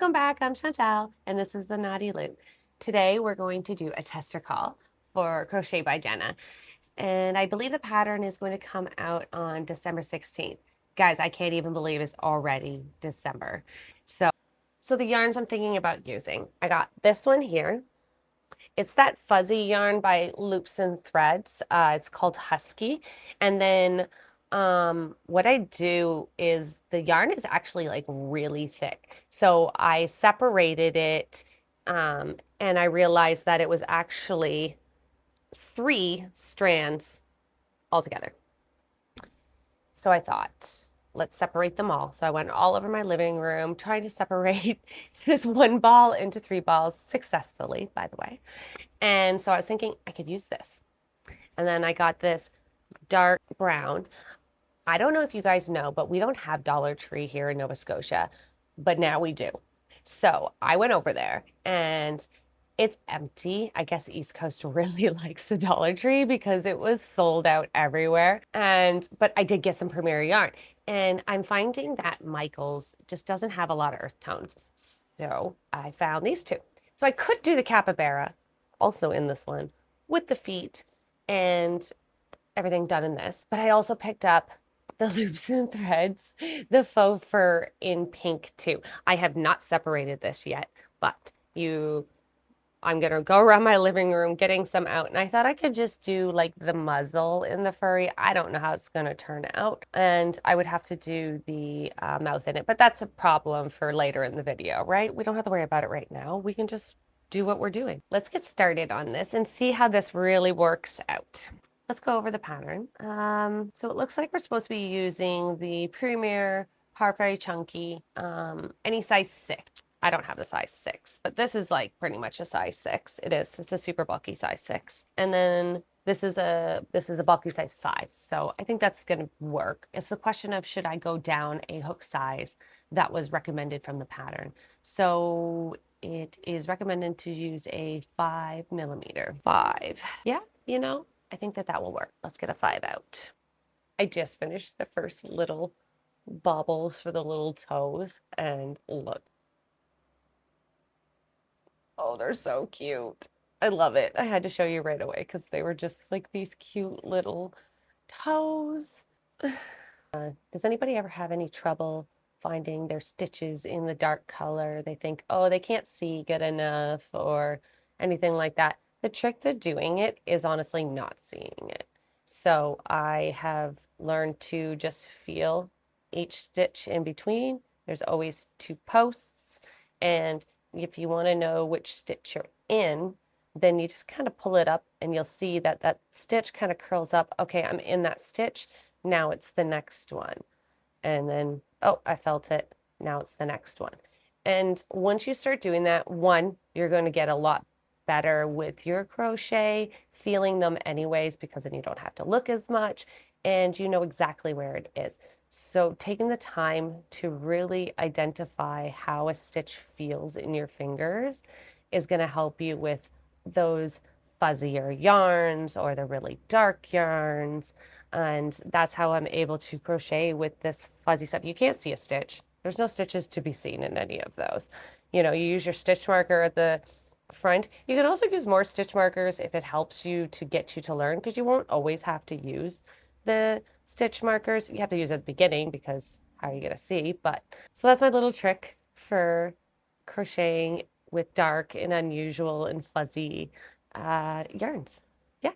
Welcome back. I'm Chantelle, and this is the Knotty Loop. Today we're going to do a tester call for Crochet by Jenna, and I believe the pattern is going to come out on December 16th. Guys, I can't even believe it's already December. So the yarns I'm thinking about using, I got this one here. It's that fuzzy yarn by Loops and Threads. It's called Husky. And then what I do is the yarn is actually like really thick. So I separated it and I realized that it was actually 3 strands altogether. So I thought, let's separate them all. So I went all over my living room trying to separate this one ball into 3 balls successfully, by the way. And so I was thinking I could use this. And then I got this dark brown. I don't know if you guys know, but we don't have Dollar Tree here in Nova Scotia, but now we do. So I went over there and it's empty. I guess East Coast really likes the Dollar Tree because it was sold out everywhere. But I did get some Premier yarn. And I'm finding that Michael's just doesn't have a lot of earth tones. So I found these 2. So I could do the Capybrara, also in this one, with the feet and everything done in this. But I also picked up the Loops and Threads, the faux fur in pink too. I have not separated this yet, but I'm gonna go around my living room getting some out, and I thought I could just do like the muzzle in the furry. I don't know how it's gonna turn out, and I would have to do the mouth in it, but that's a problem for later in the video, right? We don't have to worry about it right now. We can just do what we're doing. Let's get started on this and see how this really works out. Let's go over the pattern. So it looks like we're supposed to be using the Premier Parfait Chunky, any size 6. I don't have the size 6, but this is like pretty much a size 6. It is. It's a super bulky size 6. And then this is a bulky size 5. So I think that's going to work. It's the question of should I go down a hook size that was recommended from the pattern. So it is recommended to use a 5mm. 5. Yeah, I think that will work. Let's get a 5 out. I just finished the first little baubles for the little toes, and look. Oh, they're so cute. I love it. I had to show you right away because they were just like these cute little toes. Does anybody ever have any trouble finding their stitches in the dark color? They think, oh, they can't see good enough or anything like that. The trick to doing it is honestly not seeing it. So I have learned to just feel each stitch in between. There's always 2 posts, and if you want to know which stitch you're in, then you just kind of pull it up and you'll see that that stitch kind of curls up. Okay, I'm in that stitch. Now it's the next one. And then, oh, I felt it. Now it's the next one. And once you start doing that, you're going to get a lot better with your crochet, feeling them anyways, because then you don't have to look as much and you know exactly where it is. So taking the time to really identify how a stitch feels in your fingers is going to help you with those fuzzier yarns or the really dark yarns. And that's how I'm able to crochet with this fuzzy stuff. You can't see a stitch. There's no stitches to be seen in any of those. You use your stitch marker at the front. You can also use more stitch markers if it helps you to get you to learn, because you won't always have to use the stitch markers. You have to use at the beginning because how are you going to see? But so that's my little trick for crocheting with dark and unusual and fuzzy yarns. Yeah.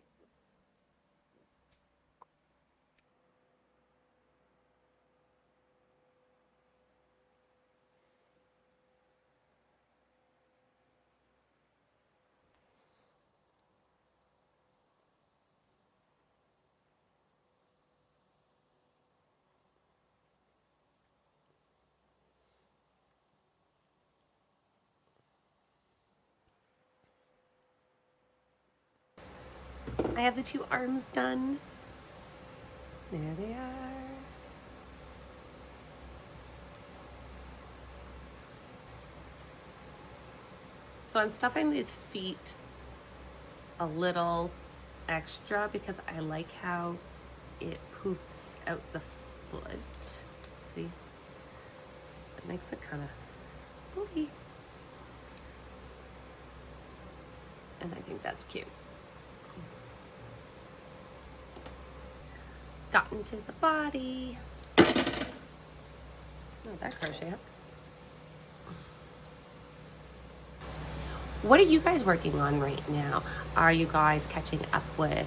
I have the 2 arms done. There they are. So I'm stuffing these feet a little extra because I like how it poofs out the foot. See? It makes it kind of Movie. And I think that's cute. Got into the body. Oh, that crochet up. What are you guys working on right now? Are you guys catching up with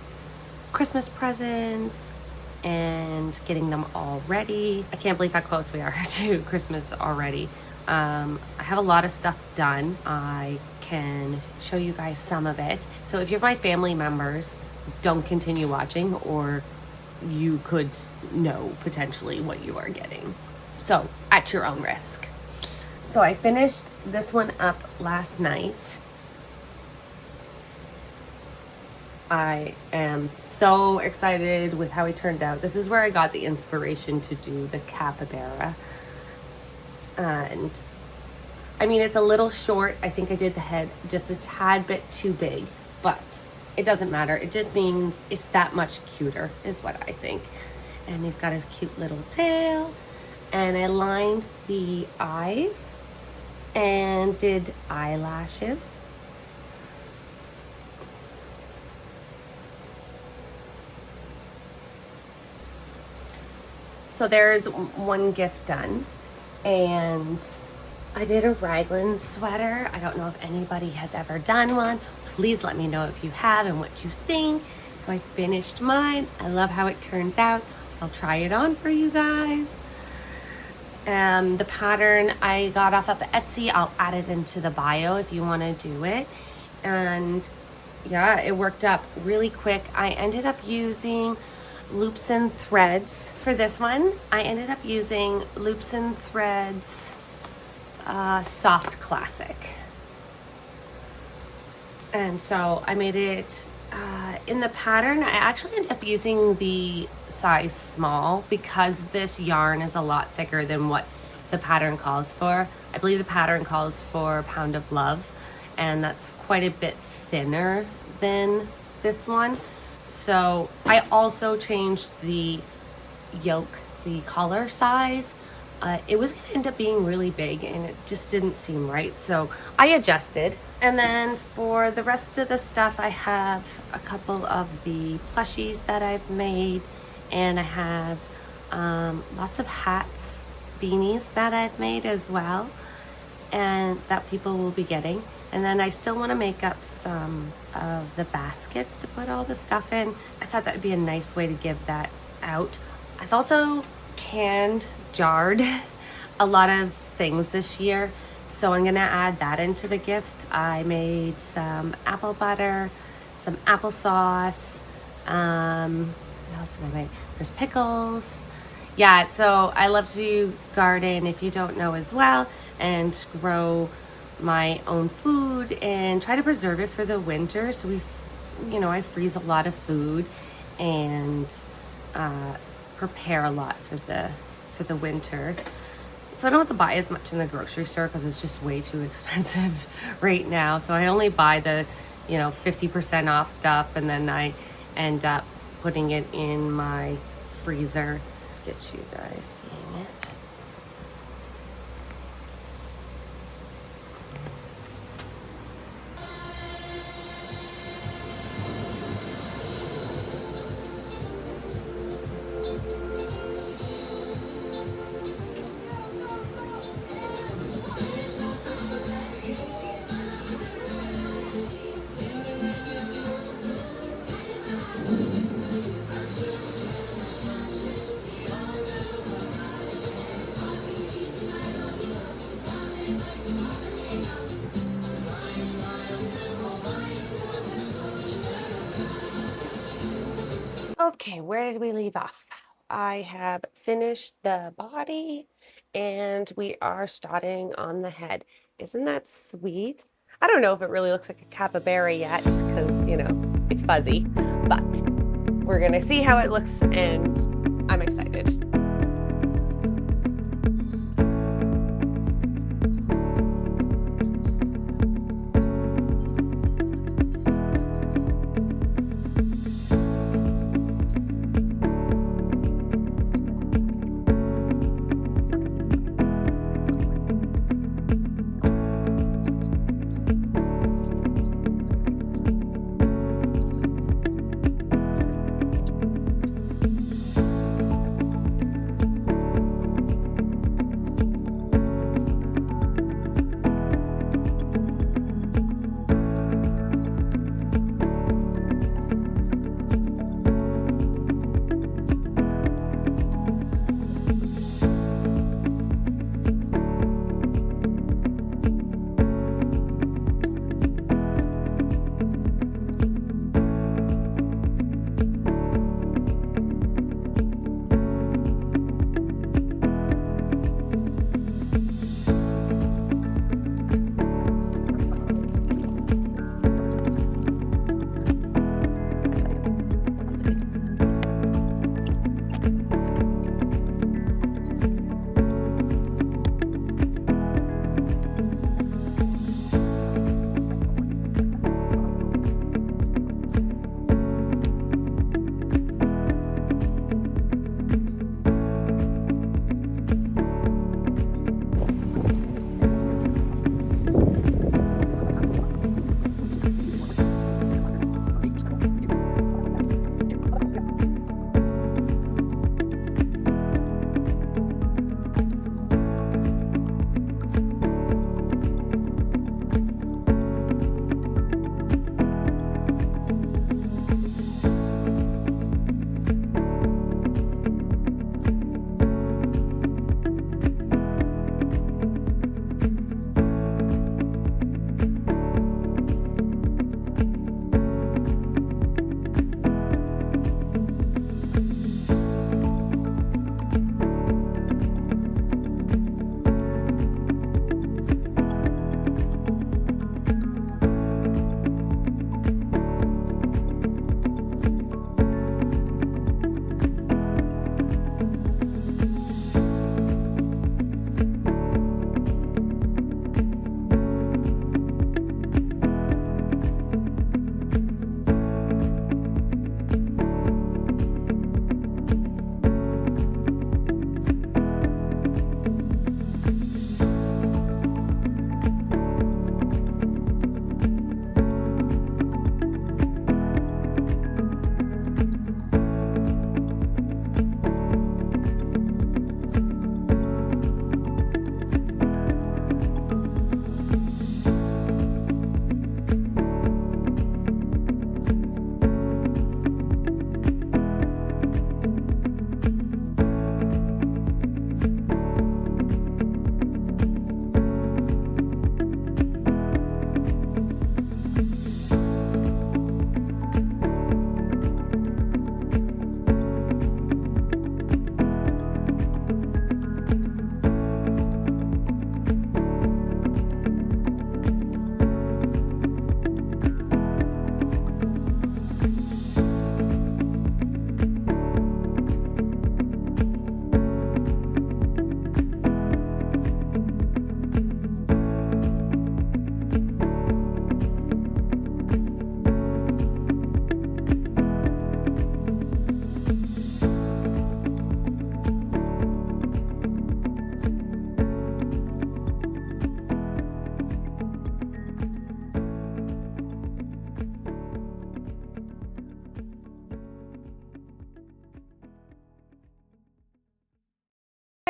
Christmas presents and getting them all ready? I can't believe how close we are to Christmas already. I have a lot of stuff done. I can show you guys some of it. So if you're my family members, don't continue watching, or you could know potentially what you are getting. So at your own risk. So I finished this one up last night. I am so excited with how it turned out. This is where I got the inspiration to do the Capybrara. And I mean, it's a little short. I think I did the head just a tad bit too big, but it doesn't matter. It just means it's that much cuter is what I think. And he's got his cute little tail. And I lined the eyes and did eyelashes. So there's one gift done, and I did a raglan sweater. I don't know if anybody has ever done one. Please let me know if you have and what you think. So I finished mine. I love how it turns out. I'll try it on for you guys. The pattern I got off of Etsy. I'll add it into the bio if you want to do it. And yeah, it worked up really quick. I ended up using loops and threads for this one. I ended up using loops and threads soft classic, and so I made it in the pattern. I actually ended up using the size small because this yarn is a lot thicker than what the pattern calls for. I believe the pattern calls for Pound of Love, and that's quite a bit thinner than this one. So I also changed the yoke, the collar size. It was gonna end up being really big and it just didn't seem right. So I adjusted. And then for the rest of the stuff, I have a couple of the plushies that I've made, and I have lots of hats, beanies that I've made as well, and that people will be getting. And then I still want to make up some of the baskets to put all the stuff in. I thought that would be a nice way to give that out. I've also jarred a lot of things this year, so I'm gonna add that into the gift. I made some apple butter, some applesauce. What else did I make? There's pickles. Yeah, so I love to garden, if you don't know as well, and grow my own food and try to preserve it for the winter. So I freeze a lot of food and prepare a lot for the winter. So I don't have to buy as much in the grocery store because it's just way too expensive right now. So I only buy the 50% off stuff, and then I end up putting it in my freezer. Get you guys seeing it. Okay, where did we leave off? I have finished the body and we are starting on the head. Isn't that sweet? I don't know if it really looks like a capybara yet because, it's fuzzy, but we're gonna see how it looks and I'm excited.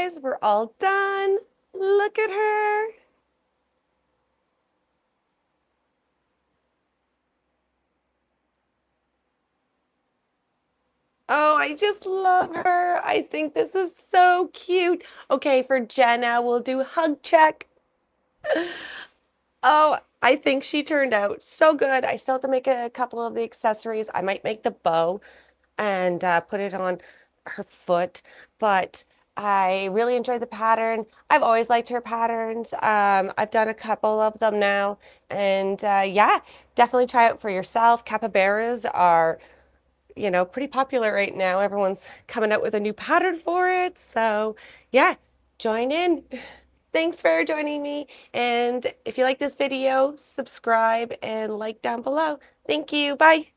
guys, we're all done. Look at her. Oh, I just love her. I think this is so cute. Okay, for Jenna, we'll do hug check. Oh, I think she turned out so good. I still have to make a couple of the accessories. I might make the bow and put it on her foot, but I really enjoyed the pattern. I've always liked her patterns. I've done a couple of them now, and yeah, definitely try it for yourself. Capybaras are, pretty popular right now. Everyone's coming out with a new pattern for it. So, yeah, join in. Thanks for joining me. And if you like this video, subscribe and like down below. Thank you. Bye.